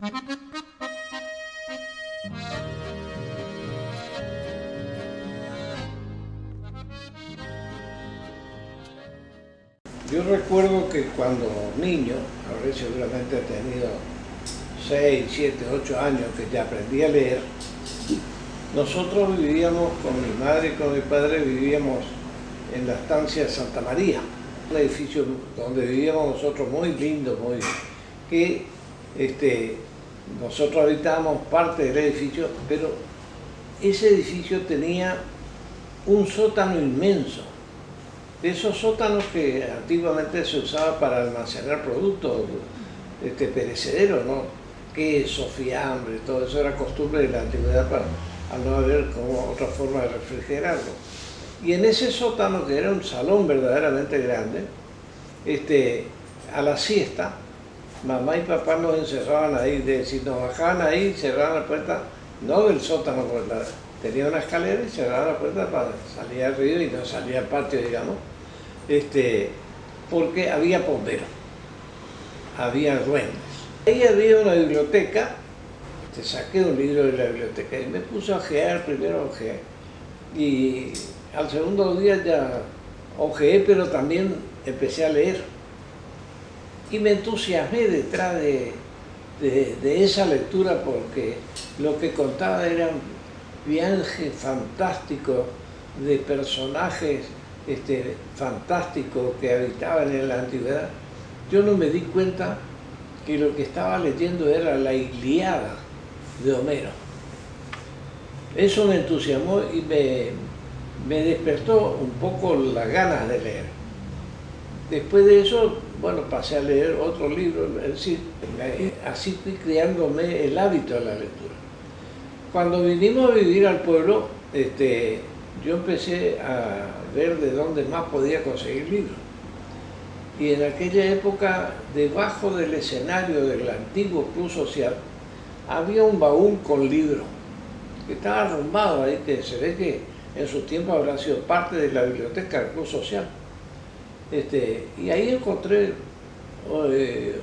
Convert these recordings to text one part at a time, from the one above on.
Yo recuerdo que cuando niño, habré seguramente tenido 6, 7, 8 años que ya aprendí a leer, nosotros vivíamos con mi madre y con mi padre, vivíamos en la estancia Santa María, un edificio donde vivíamos nosotros muy lindo, que nosotros habitábamos parte del edificio, pero ese edificio tenía un sótano inmenso. De esos sótanos que antiguamente se usaba para almacenar productos perecederos, ¿no? Queso, fiambre, todo eso era costumbre de la antigüedad al no haber como otra forma de refrigerarlo. Y en ese sótano, que era un salón verdaderamente grande, a la siesta, mamá y papá nos encerraban ahí, nos bajaban ahí, cerraban la puerta, no del sótano, porque tenía una escalera y cerraban la puerta para salir al río y no salir al patio, digamos. Porque había bomberos, había duendes. Ahí había una biblioteca, saqué un libro de la biblioteca y me puse a ojear, primero ojeé, y al segundo día ya ojeé, pero también empecé a leer. Y me entusiasmé detrás de esa lectura, porque lo que contaba eran viajes fantásticos de personajes fantásticos que habitaban en la antigüedad. Yo no me di cuenta que lo que estaba leyendo era la Ilíada de Homero. Eso me entusiasmó y me despertó un poco las ganas de leer. Después de eso, bueno, pasé a leer otros libros, es decir, así fui creándome el hábito de la lectura. Cuando vinimos a vivir al pueblo, yo empecé a ver de dónde más podía conseguir libros. Y en aquella época, debajo del escenario del antiguo Club Social, había un baúl con libros, que estaba arrumbado ahí, que se ve que en su tiempo habrá sido parte de la biblioteca del Club Social. Y ahí encontré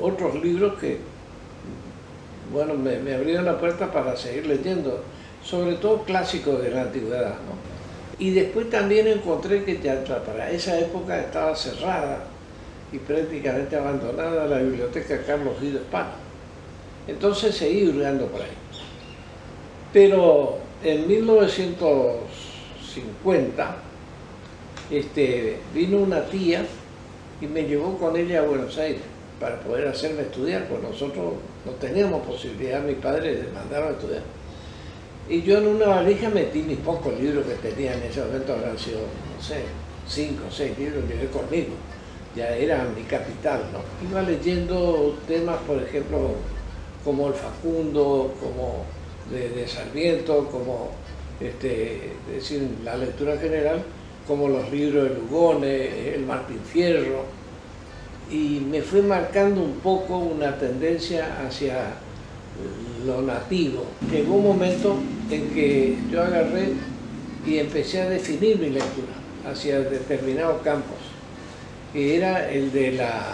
otros libros que, bueno, me abrieron la puerta para seguir leyendo, sobre todo clásicos de la antigüedad, ¿no? Y después también encontré que ya para esa época estaba cerrada y prácticamente abandonada la biblioteca Carlos Guido Hispano. Entonces seguí hurgando por ahí. Pero en 1950 vino una tía y me llevó con ella a Buenos Aires para poder hacerme estudiar, pues nosotros no teníamos posibilidad, mi padre de mandarme a estudiar. Y yo en una valija metí mis pocos libros que tenía en ese momento, habrán sido, no sé, 5 o 6 libros, llevé conmigo. Ya era mi capital, ¿no? Iba leyendo temas, por ejemplo, como el Facundo, como de Sarmiento, como, es decir, la lectura general, como los libros de Lugones, el Martín Fierro, y me fue marcando un poco una tendencia hacia lo nativo. Llegó un momento en que yo agarré y empecé a definir mi lectura hacia determinados campos, que era el de la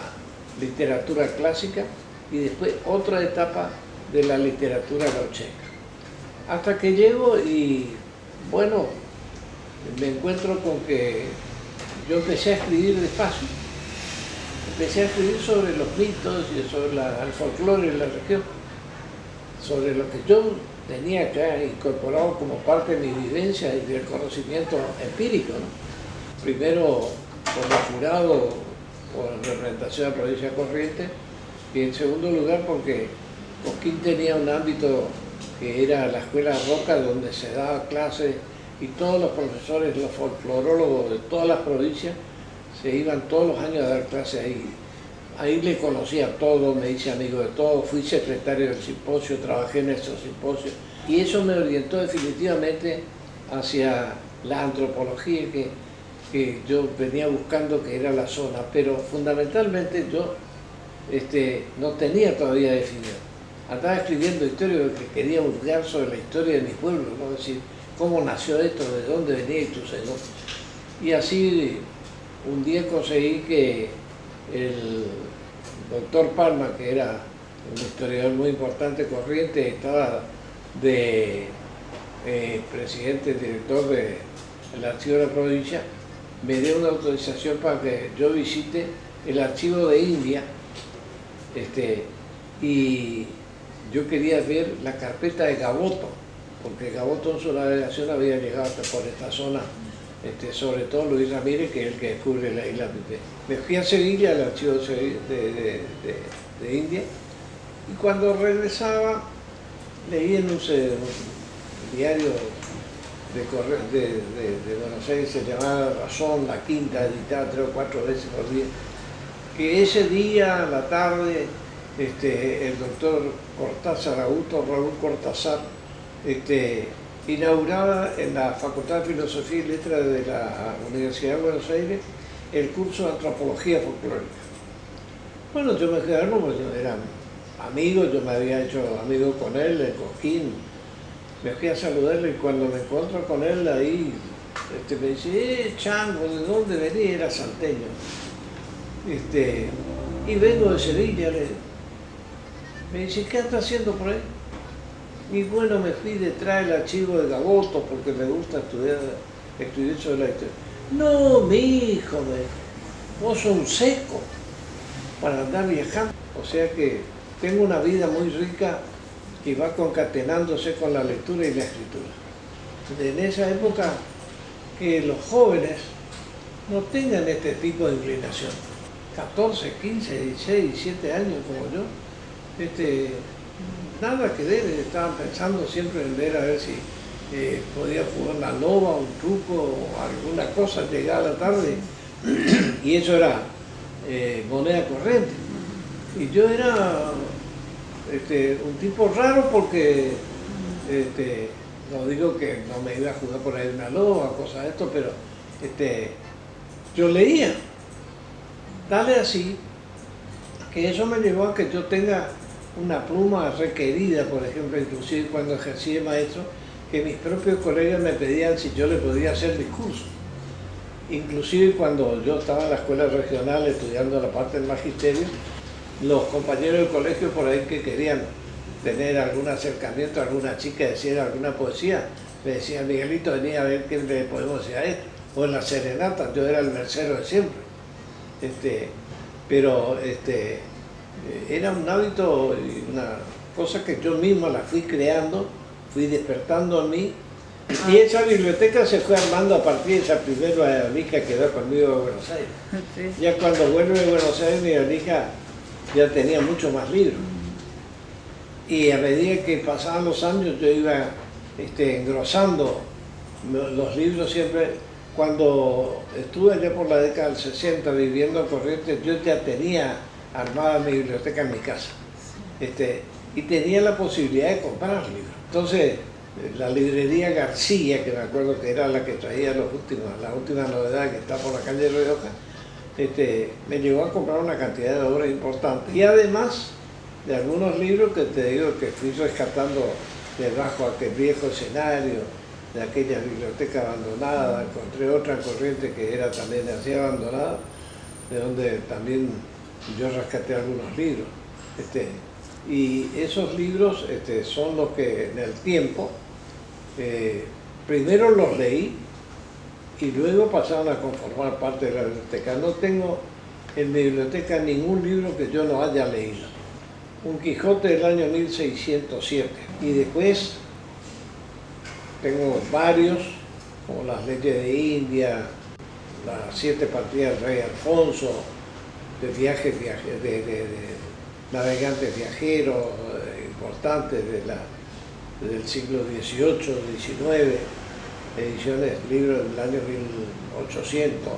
literatura clásica y después otra etapa de la literatura gaucheca. Hasta que llego y, bueno, me encuentro con que yo empecé a escribir despacio. Empecé a escribir sobre los mitos y sobre el folclore de la región, sobre lo que yo tenía acá incorporado como parte de mi vivencia y del conocimiento empírico, ¿no? Primero como jurado por representación de la provincia de Corrientes, y en segundo lugar porque Cosquín tenía un ámbito que era la Escuela Roca, donde se daba clases y todos los profesores, los folclorólogos de todas las provincias se iban todos los años a dar clases ahí. Ahí le conocía a todo, me hice amigo de todo, fui secretario del simposio, trabajé en esos simposios y eso me orientó definitivamente hacia la antropología que yo venía buscando, que era la zona, pero fundamentalmente yo no tenía todavía definido. Andaba escribiendo historia porque quería hurgar sobre la historia de mi pueblo, ¿no? Es decir, cómo nació esto, de dónde venía Ituzaingó. Y así un día conseguí que el doctor Palma, que era un historiador muy importante, Corrientes, estaba de presidente, director del archivo de la provincia, me dio una autorización para que yo visite el archivo de India, y yo quería ver la carpeta de Gaboto, porque Gaboto en su navegación había llegado hasta por esta zona, sobre todo Luis Ramírez, que es el que descubre la isla. Me fui a Sevilla, al archivo de India, y cuando regresaba leí en un diario de Buenos Aires, se llamaba Razón, La Quinta, editada 3 o 4 veces por día, que ese día, a la tarde, el doctor Raúl Cortázar, inauguraba en la Facultad de Filosofía y Letras de la Universidad de Buenos Aires el curso de Antropología Folclórica. Bueno, yo me quedé a verlo porque eran amigos, yo me había hecho amigo con él, en Cosquín. Me fui a saludarle y cuando me encuentro con él ahí, me dice, Chango, ¿de dónde venís? Era salteño. Y vengo de Sevilla. Me dice, ¿qué estás haciendo por ahí? Y bueno, me fui detrás del archivo de Gaboto porque me gusta estudiar sobre la historia. No, mi hijo, vos sos un seco para andar viajando. O sea que tengo una vida muy rica que va concatenándose con la lectura y la escritura. En esa época que los jóvenes no tengan este tipo de inclinación. 14, 15, 16, 17 años como yo, nada que ver, estaban pensando siempre en ver a ver si podía jugar la loba, un truco o alguna cosa, llegaba la tarde y eso era moneda corriente. Y yo era un tipo raro porque, no digo que no me iba a jugar por ahí una loba, cosas de esto, pero yo leía. Dale así, que eso me llevó a que yo tenga una pluma requerida, por ejemplo, inclusive cuando ejercí de maestro, que mis propios colegas me pedían si yo le podía hacer discurso. Inclusive cuando yo estaba en la escuela regional estudiando la parte del magisterio, los compañeros del colegio por ahí que querían tener algún acercamiento a alguna chica, decir alguna poesía, me decían, Miguelito, venía a ver qué le podemos decir a esto. O en la serenata, yo era el mercero de siempre. Pero era un hábito y una cosa que yo mismo la fui creando, fui despertando en mí. Y esa biblioteca se fue armando a partir de esa primera hija que quedó conmigo de Buenos Aires. Sí. Ya cuando vuelve de Buenos Aires, mi hija ya tenía mucho más libros. Y a medida que pasaban los años, yo iba engrosando los libros siempre. Cuando estuve allá por la década del 60 viviendo en Corrientes, yo ya tenía armada mi biblioteca en mi casa. Y tenía la posibilidad de comprar libros. Entonces, la librería García, que me acuerdo que era la que traía la última novedad que está por la calle de Rioja, me llevó a comprar una cantidad de obras importantes. Y además de algunos libros que te digo que fui rescatando debajo de aquel viejo escenario, de aquella biblioteca abandonada, encontré otra en Corrientes que era también así abandonada, de donde también yo rescaté algunos libros. Y esos libros son los que en el tiempo, primero los leí y luego pasaron a conformar parte de la biblioteca. No tengo en mi biblioteca ningún libro que yo no haya leído. Un Quijote del año 1607 y después tengo varios, como las leyes de India, las 7 partidas del rey Alfonso, de navegantes viajeros importantes del siglo XVIII, XIX, ediciones, libros del año 1800,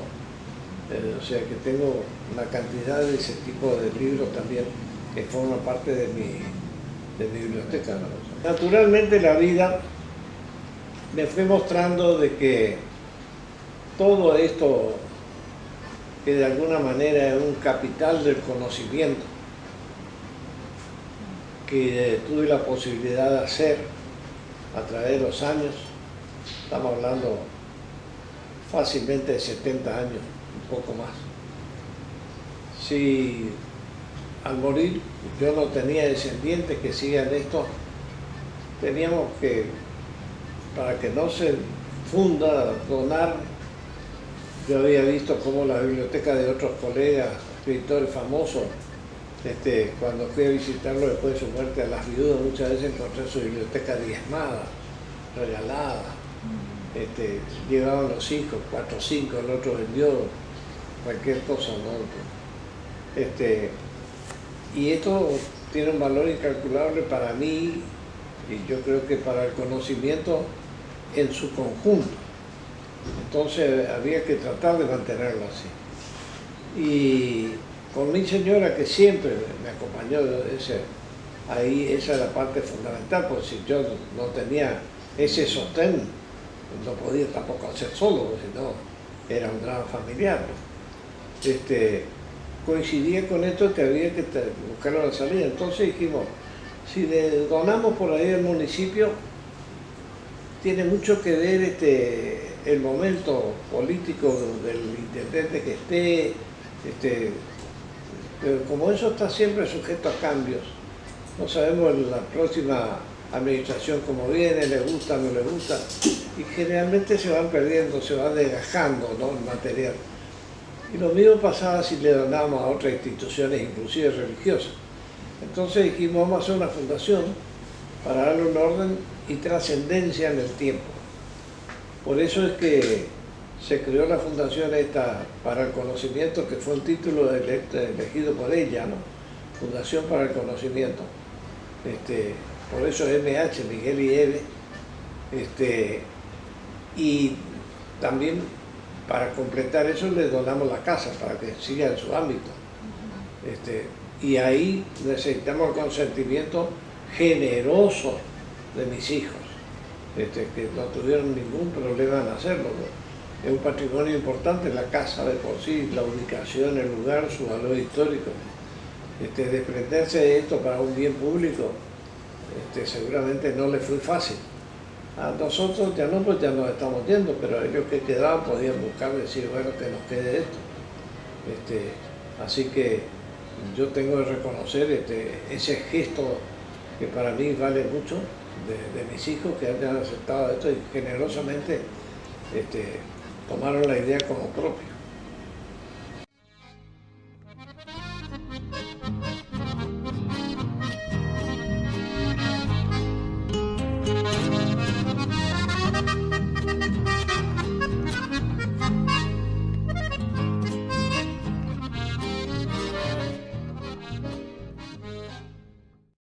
o sea que tengo una cantidad de ese tipo de libros también que forman parte de mi biblioteca, ¿no? Naturalmente la vida me fue mostrando de que todo esto, que de alguna manera es un capital del conocimiento, que tuve la posibilidad de hacer a través de los años, estamos hablando fácilmente de 70 años, un poco más. Si al morir yo no tenía descendientes que sigan esto. Teníamos que, para que no se funda, donar. Yo había visto cómo la biblioteca de otros colegas, escritores famosos, cuando fui a visitarlo después de su muerte a las viudas, muchas veces encontré su biblioteca diezmada, regalada. Llevaban los hijos, 4 o 5, el otro vendió cualquier cosa, ¿no? Y esto tiene un valor incalculable para mí y yo creo que para el conocimiento en su conjunto. Entonces había que tratar de mantenerlo así. Y con mi señora, que siempre me acompañó, ahí esa es la parte fundamental, porque si yo no tenía ese sostén, no podía tampoco hacer solo, porque si no era un drama familiar, ¿no? Coincidía con esto que había que buscar la salida. Entonces dijimos, si le donamos por ahí al municipio, tiene mucho que ver el momento político del intendente que esté, pero como eso está siempre sujeto a cambios, no sabemos la próxima administración cómo viene, le gusta, no le gusta, y generalmente se van perdiendo, se van desgajando, ¿no?, el material. Y lo mismo pasaba si le donábamos a otras instituciones, inclusive religiosas. Entonces dijimos, vamos a hacer una fundación para darle un orden y trascendencia en el tiempo. Por eso es que se creó la fundación esta para el conocimiento, que fue un título elegido por ella, ¿no? Fundación para el Conocimiento. Por eso MH, Miguel y Eve. Y también para completar eso le donamos la casa para que siga en su ámbito. Y ahí necesitamos el consentimiento generoso de mis hijos, que no tuvieron ningún problema en hacerlo, ¿no? Es un patrimonio importante la casa de por sí, la ubicación, el lugar, su valor histórico. Desprenderse de esto para un bien público seguramente no les fue fácil. A nosotros ya no, pues ya nos estamos yendo, pero a ellos que quedaban podían buscar decir, bueno, que nos quede esto. Así que yo tengo que reconocer ese gesto que para mí vale mucho de mis hijos, que hayan aceptado esto y generosamente tomaron la idea como propia.